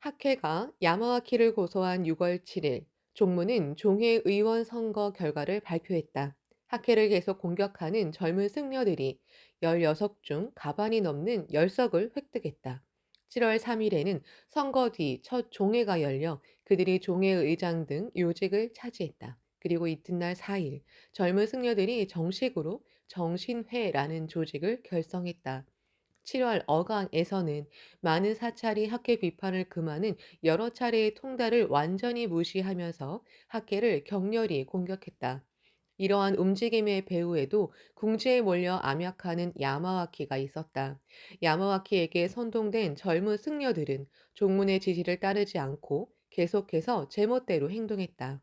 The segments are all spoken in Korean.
학회가 야마와키를 고소한 6월 7일, 종무는 종회 의원 선거 결과를 발표했다. 학회를 계속 공격하는 젊은 승려들이 16 중 가반이 넘는 10석을 획득했다. 7월 3일에는 선거 뒤 첫 종회가 열려 그들이 종회 의장 등 요직을 차지했다. 그리고 이튿날 4일, 젊은 승려들이 정식으로 정신회라는 조직을 결성했다. 7월 어강에서는 많은 사찰이 학회 비판을 금하는 여러 차례의 통달을 완전히 무시하면서 학회를 격렬히 공격했다. 이러한 움직임의 배후에도 궁지에 몰려 암약하는 야마와키가 있었다. 야마와키에게 선동된 젊은 승려들은 종문의 지시를 따르지 않고 계속해서 제멋대로 행동했다.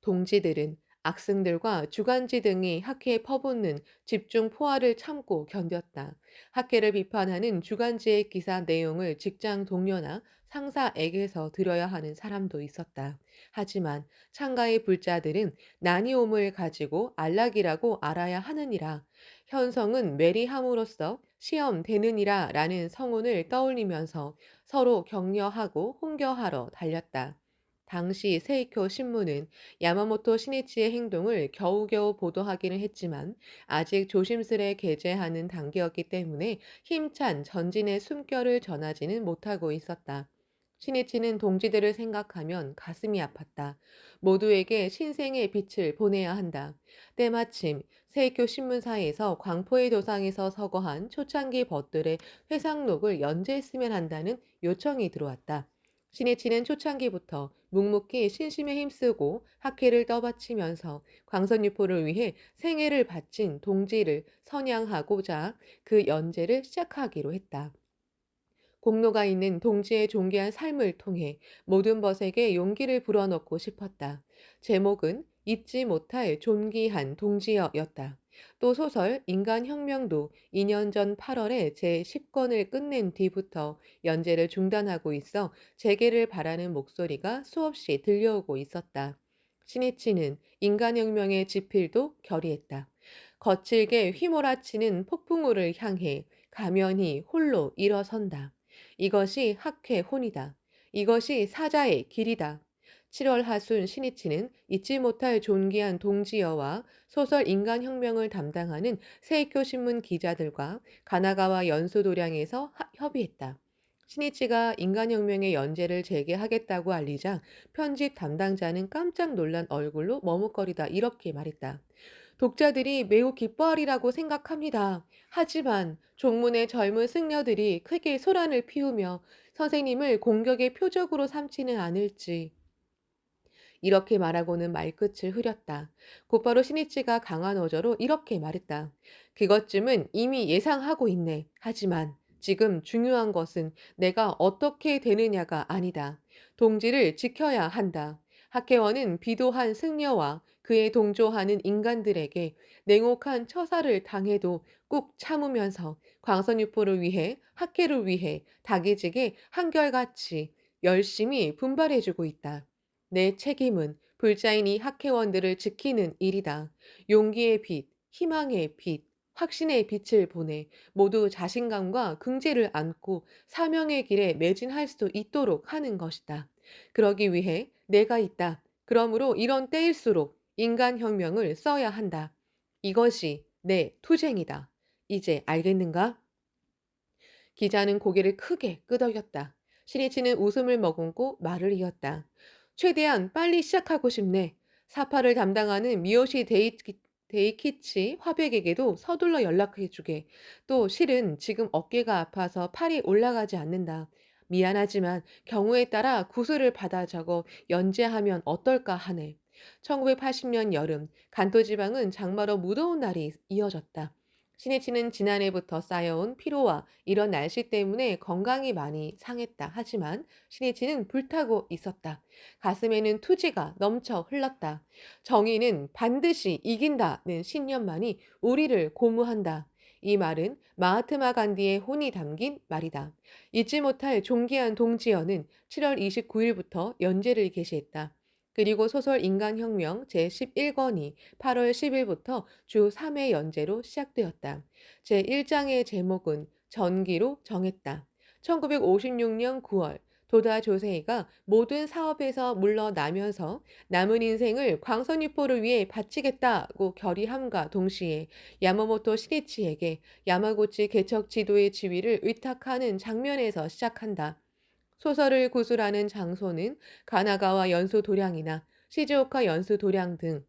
동지들은 악승들과 주간지 등이 학회에 퍼붓는 집중 포화를 참고 견뎠다. 학회를 비판하는 주간지의 기사 내용을 직장 동료나 상사에게서 들어야 하는 사람도 있었다. 하지만 창가의 불자들은 난이옴을 가지고 안락이라고 알아야 하느니라. 현성은 매리함으로써 시험 되느니라 라는 성운을 떠올리면서 서로 격려하고 홍겨하러 달렸다. 당시 세이쿄 신문은 야마모토 시니치의 행동을 겨우겨우 보도하기는 했지만 아직 조심스레 게재하는 단계였기 때문에 힘찬 전진의 숨결을 전하지는 못하고 있었다. 시니치는 동지들을 생각하면 가슴이 아팠다. 모두에게 신생의 빛을 보내야 한다. 때마침 세이쿄 신문사에서 광포의 도상에서 서거한 초창기 벗들의 회상록을 연재했으면 한다는 요청이 들어왔다. 신이치는 초창기부터 묵묵히 신심에 힘쓰고 학회를 떠받치면서 광선유포를 위해 생애를 바친 동지를 선양하고자 그 연재를 시작하기로 했다. 공로가 있는 동지의 존귀한 삶을 통해 모든 것에게 용기를 불어넣고 싶었다. 제목은 잊지 못할 존귀한 동지여였다. 또 소설 인간혁명도 2년 전 8월에 제10권을 끝낸 뒤부터 연재를 중단하고 있어 재개를 바라는 목소리가 수없이 들려오고 있었다. 신이치는 인간혁명의 지필도 결의했다. 거칠게 휘몰아치는 폭풍우를 향해 가면히 홀로 일어선다. 이것이 학회 혼이다. 이것이 사자의 길이다. 7월 하순 신이치는 잊지 못할 존귀한 동지여와 소설 인간혁명을 담당하는 세이쿄 신문 기자들과 가나가와 연수도량에서 협의했다. 신이치가 인간혁명의 연재를 재개하겠다고 알리자 편집 담당자는 깜짝 놀란 얼굴로 머뭇거리다 이렇게 말했다. 독자들이 매우 기뻐하리라고 생각합니다. 하지만 종문의 젊은 승려들이 크게 소란을 피우며 선생님을 공격의 표적으로 삼지는 않을지. 이렇게 말하고는 말끝을 흐렸다. 곧바로 신이치가 강한 어조로 이렇게 말했다. 그것쯤은 이미 예상하고 있네. 하지만 지금 중요한 것은 내가 어떻게 되느냐가 아니다. 동지를 지켜야 한다. 학회원은 비도한 승려와 그에 동조하는 인간들에게 냉혹한 처사를 당해도 꾹 참으면서 광선유포를 위해 학회를 위해 다기지게 한결같이 열심히 분발해주고 있다. 내 책임은 불자인 이 학회원들을 지키는 일이다. 용기의 빛, 희망의 빛, 확신의 빛을 보내 모두 자신감과 긍지를 안고 사명의 길에 매진할 수 있도록 하는 것이다. 그러기 위해 내가 있다. 그러므로 이런 때일수록 인간혁명을 써야 한다. 이것이 내 투쟁이다. 이제 알겠는가? 기자는 고개를 크게 끄덕였다. 신이치는 웃음을 머금고 말을 이었다. 최대한 빨리 시작하고 싶네. 사파를 담당하는 미요시 데이키치 화백에게도 서둘러 연락해주게. 또 실은 지금 어깨가 아파서 팔이 올라가지 않는다. 미안하지만 경우에 따라 구슬을 받아 적어 연재하면 어떨까 하네. 1980년 여름 간토 지방은 장마로 무더운 날이 이어졌다. 신이치는 지난해부터 쌓여온 피로와 이런 날씨 때문에 건강이 많이 상했다. 하지만 신이치는 불타고 있었다. 가슴에는 투지가 넘쳐 흘렀다. 정의는 반드시 이긴다는 신념만이 우리를 고무한다. 이 말은 마하트마 간디의 혼이 담긴 말이다. 잊지 못할 존귀한 동지어는 7월 29일부터 연재를 개시했다. 그리고 소설 인간혁명 제11권이 8월 10일부터 주 3회 연재로 시작되었다. 제1장의 제목은 전기로 정했다. 1956년 9월 도다 조세이가 모든 사업에서 물러나면서 남은 인생을 광선유포를 위해 바치겠다고 결의함과 동시에 야마모토 시니치에게 야마구치 개척 지도의 지휘를 의탁하는 장면에서 시작한다. 소설을 구술하는 장소는 가나가와 연수 도량이나 시즈오카 연수 도량 등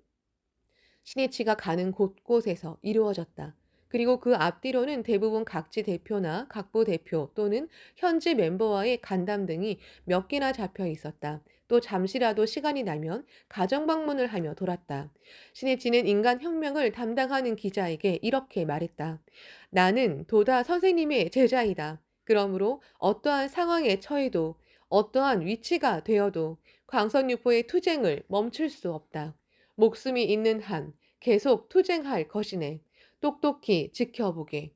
시니치가 가는 곳곳에서 이루어졌다. 그리고 그 앞뒤로는 대부분 각지 대표나 각부 대표 또는 현지 멤버와의 간담 등이 몇 개나 잡혀 있었다. 또 잠시라도 시간이 나면 가정 방문을 하며 돌았다. 시니치는 인간 혁명을 담당하는 기자에게 이렇게 말했다. 나는 도다 선생님의 제자이다. 그러므로 어떠한 상황에 처해도 어떠한 위치가 되어도 광선유포의 투쟁을 멈출 수 없다. 목숨이 있는 한 계속 투쟁할 것이네. 똑똑히 지켜보게.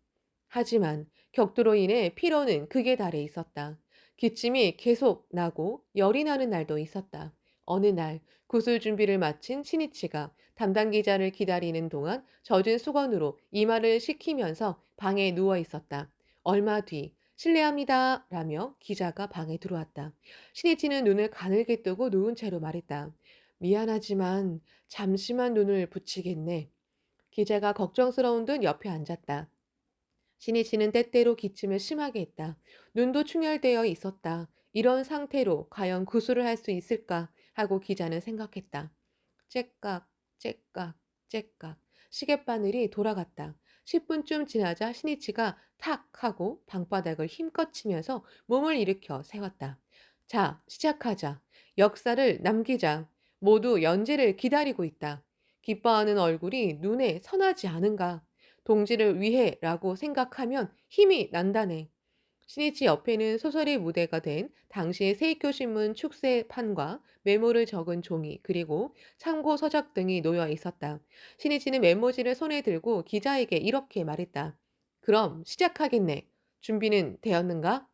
하지만 격투로 인해 피로는 극에 달해 있었다. 기침이 계속 나고 열이 나는 날도 있었다. 어느 날 구술 준비를 마친 신이치가 담당 기자를 기다리는 동안 젖은 수건으로 이마를 식히면서 방에 누워 있었다. 얼마 뒤 실례합니다. 라며 기자가 방에 들어왔다. 신이치는 눈을 가늘게 뜨고 누운 채로 말했다. 미안하지만 잠시만 눈을 붙이겠네. 기자가 걱정스러운 듯 옆에 앉았다. 신이치는 때때로 기침을 심하게 했다. 눈도 충혈되어 있었다. 이런 상태로 과연 구술을 할 수 있을까 하고 기자는 생각했다. 째깍, 째깍, 째깍. 시계바늘이 돌아갔다. 10분쯤 지나자 신이치가 탁 하고 방바닥을 힘껏 치면서 몸을 일으켜 세웠다. 자, 시작하자. 역사를 남기자. 모두 연재를 기다리고 있다. 기뻐하는 얼굴이 눈에 선하지 않은가. 동지를 위해라고 생각하면 힘이 난다네. 신이치 옆에는 소설의 무대가 된 당시의 세이쿄 신문 축세판과 메모를 적은 종이 그리고 참고 서적 등이 놓여 있었다. 신이치는 메모지를 손에 들고 기자에게 이렇게 말했다. 그럼 시작하겠네. 준비는 되었는가?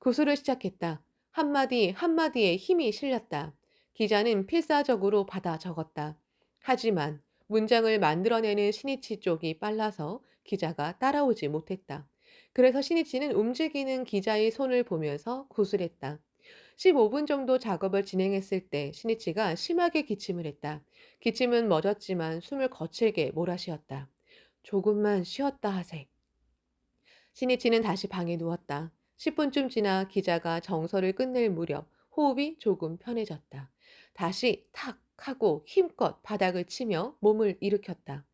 구술을 시작했다. 한마디 한마디에 힘이 실렸다. 기자는 필사적으로 받아 적었다. 하지만 문장을 만들어내는 신이치 쪽이 빨라서 기자가 따라오지 못했다. 그래서 신이치는 움직이는 기자의 손을 보면서 구술했다. 15분 정도 작업을 진행했을 때 신이치가 심하게 기침을 했다. 기침은 멎었지만 숨을 거칠게 몰아쉬었다. 조금만 쉬었다 하세. 신이치는 다시 방에 누웠다. 10분쯤 지나 기자가 정서를 끝낼 무렵 호흡이 조금 편해졌다. 다시 탁 하고 힘껏 바닥을 치며 몸을 일으켰다.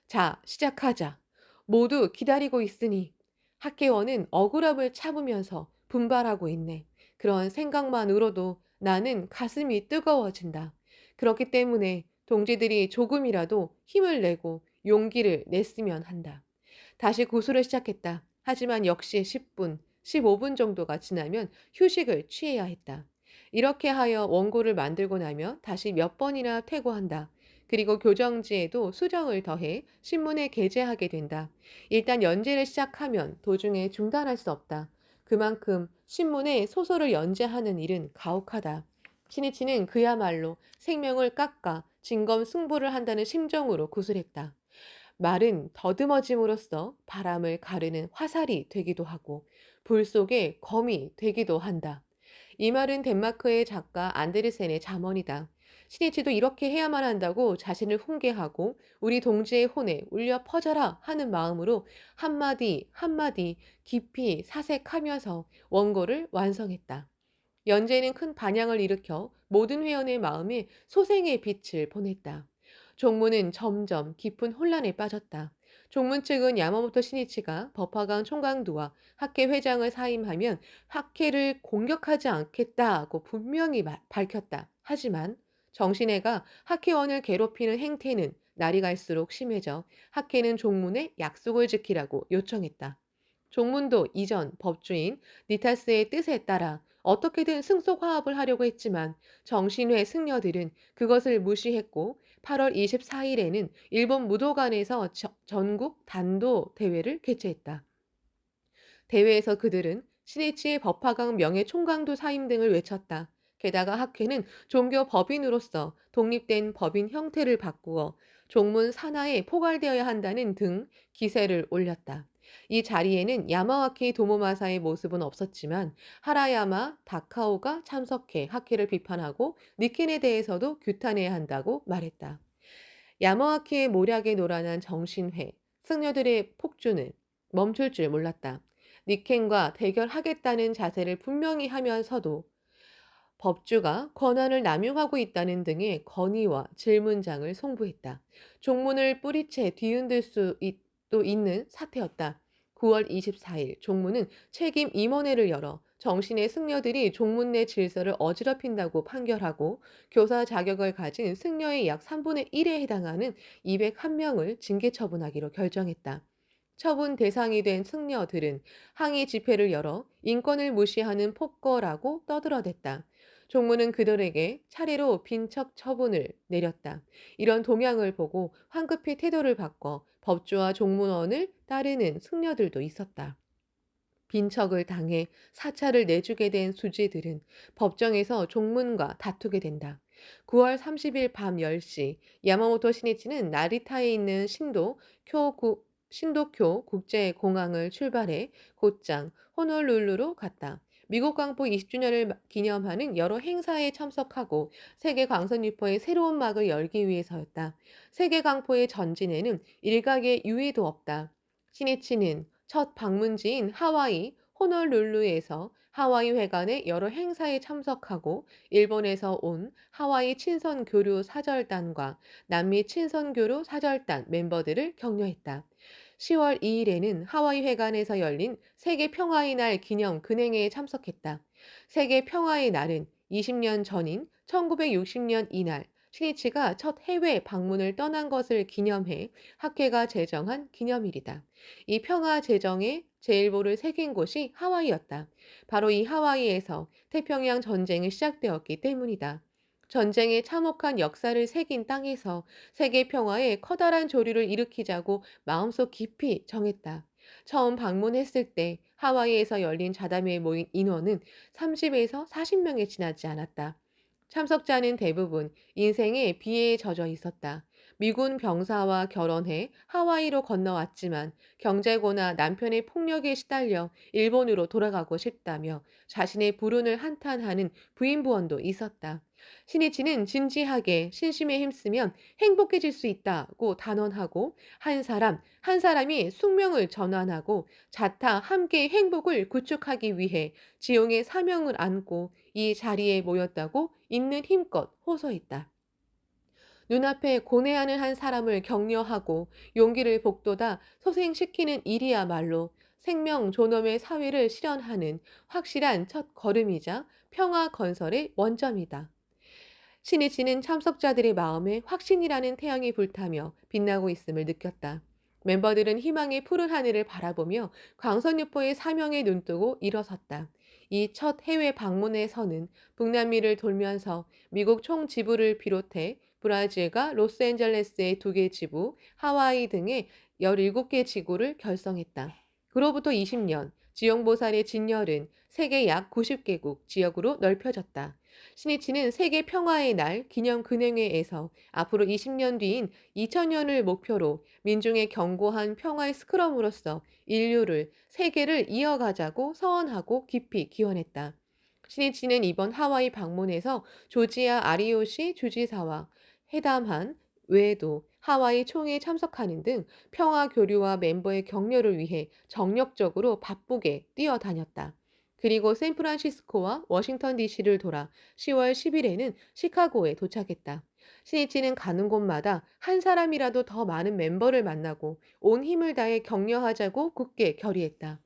자, 시작하자. 모두 기다리고 있으니. 학계원은 억울함을 참으면서 분발하고 있네. 그런 생각만으로도 나는 가슴이 뜨거워진다. 그렇기 때문에 동지들이 조금이라도 힘을 내고 용기를 냈으면 한다. 다시 구술을 시작했다. 하지만 역시 10분, 15분 정도가 지나면 휴식을 취해야 했다. 이렇게 하여 원고를 만들고 나면 다시 몇 번이나 퇴고한다. 그리고 교정지에도 수정을 더해 신문에 게재하게 된다. 일단 연재를 시작하면 도중에 중단할 수 없다. 그만큼 신문에 소설을 연재하는 일은 가혹하다. 신이치는 그야말로 생명을 깎아 진검승부를 한다는 심정으로 구술했다. 말은 더듬어짐으로써 바람을 가르는 화살이 되기도 하고 불 속의 검이 되기도 한다. 이 말은 덴마크의 작가 안데르센의 잠언이다. 신이치도 이렇게 해야만 한다고 자신을 훈계하고 우리 동지의 혼에 울려 퍼져라 하는 마음으로 한마디 한마디 깊이 사색하면서 원고를 완성했다. 연재는 큰 반향을 일으켜 모든 회원의 마음에 소생의 빛을 보냈다. 종문은 점점 깊은 혼란에 빠졌다. 종문 측은 야마모토 시니치가 법화관 총강도와 학회 회장을 사임하면 학회를 공격하지 않겠다고 분명히 밝혔다. 하지만 정신회가 학회원을 괴롭히는 행태는 날이 갈수록 심해져 학회는 종문에 약속을 지키라고 요청했다. 종문도 이전 법주인 니타스의 뜻에 따라 어떻게든 승속화합을 하려고 했지만 정신회 승려들은 그것을 무시했고 8월 24일에는 일본 무도관에서 전국 단도 대회를 개최했다. 대회에서 그들은 신이치의 법화강 명예 총강도 사임 등을 외쳤다. 게다가 학회는 종교 법인으로서 독립된 법인 형태를 바꾸어 종문 산하에 포괄되어야 한다는 등 기세를 올렸다. 이 자리에는 야마와키 도모마사의 모습은 없었지만 하라야마 다카오가 참석해 학회를 비판하고 니켄에 대해서도 규탄해야 한다고 말했다. 야마와키의 모략에 놀아난 정신회, 승려들의 폭주는 멈출 줄 몰랐다. 니켄과 대결하겠다는 자세를 분명히 하면서도 법주가 권한을 남용하고 있다는 등의 건의와 질문장을 송부했다. 종문을 뿌리채 뒤흔들 또 있는 사태였다. 9월 24일 종문은 책임 임원회를 열어 정신의 승려들이 종문 내 질서를 어지럽힌다고 판결하고 교사 자격을 가진 승려의 약 3분의 1에 해당하는 201명을 징계 처분하기로 결정했다. 처분 대상이 된 승려들은 항의 집회를 열어 인권을 무시하는 폭거라고 떠들어댔다. 종무는 그들에게 차례로 빈척 처분을 내렸다. 이런 동향을 보고 황급히 태도를 바꿔 법주와 종문원을 따르는 승려들도 있었다. 빈척을 당해 사찰을 내주게 된 수지들은 법정에서 종문과 다투게 된다. 9월 30일 밤 10시 야마모토 시니치는 나리타에 있는 신도쿄 국제공항을 출발해 곧장 호놀룰루로 갔다. 미국 광복 20주년을 기념하는 여러 행사에 참석하고 세계 광선유포의 새로운 막을 열기 위해서였다. 세계 광포의 전진에는 일각의 유의도 없다. 시니치는 첫 방문지인 하와이 호놀룰루에서 하와이 회관의 여러 행사에 참석하고 일본에서 온 하와이 친선교류 사절단과 남미 친선교류 사절단 멤버들을 격려했다. 10월 2일에는 하와이 회관에서 열린 세계 평화의 날 기념 근행회에 참석했다. 세계 평화의 날은 20년 전인 1960년 이날 시니치가 첫 해외 방문을 떠난 것을 기념해 학회가 제정한 기념일이다. 이 평화 제정에 제일보를 새긴 곳이 하와이였다. 바로 이 하와이에서 태평양 전쟁이 시작되었기 때문이다. 전쟁의 참혹한 역사를 새긴 땅에서 세계 평화에 커다란 조류를 일으키자고 마음속 깊이 정했다. 처음 방문했을 때 하와이에서 열린 자담회에 모인 인원은 30에서 40명에 지나지 않았다. 참석자는 대부분 인생의 비애에 젖어 있었다. 미군 병사와 결혼해 하와이로 건너왔지만 경제고나 남편의 폭력에 시달려 일본으로 돌아가고 싶다며 자신의 불운을 한탄하는 부인부원도 있었다. 신이치는 진지하게 신심에 힘쓰면 행복해질 수 있다고 단언하고 한 사람이 숙명을 전환하고 자타 함께의 행복을 구축하기 위해 지용의 사명을 안고 이 자리에 모였다고 있는 힘껏 호소했다. 눈앞에 고뇌하는 한 사람을 격려하고 용기를 북돋아 소생시키는 일이야말로 생명 존엄의 사회를 실현하는 확실한 첫 걸음이자 평화 건설의 원점이다. 신이치는 참석자들의 마음에 확신이라는 태양이 불타며 빛나고 있음을 느꼈다. 멤버들은 희망의 푸른 하늘을 바라보며 광선유포의 사명에 눈뜨고 일어섰다. 이 첫 해외 방문에서는 북남미를 돌면서 미국 총 지부를 비롯해 브라질과 로스앤젤레스의 2개 지부, 하와이 등의 17개 지구를 결성했다. 그로부터 20년, 지용보살의 진열은 세계 약 90개국 지역으로 넓혀졌다. 신이치는 세계 평화의 날 기념 근행회에서 앞으로 20년 뒤인 2000년을 목표로 민중의 견고한 평화의 스크럼으로서 인류를 세계를 이어가자고 서원하고 깊이 기원했다. 신이치는 이번 하와이 방문에서 조지아 아리오시 주지사와 회담한 외에도 하와이 총회에 참석하는 등 평화 교류와 멤버의 격려를 위해 정력적으로 바쁘게 뛰어다녔다. 그리고 샌프란시스코와 워싱턴 DC를 돌아 10월 10일에는 시카고에 도착했다. 신이치는 가는 곳마다 한 사람이라도 더 많은 멤버를 만나고 온 힘을 다해 격려하자고 굳게 결의했다.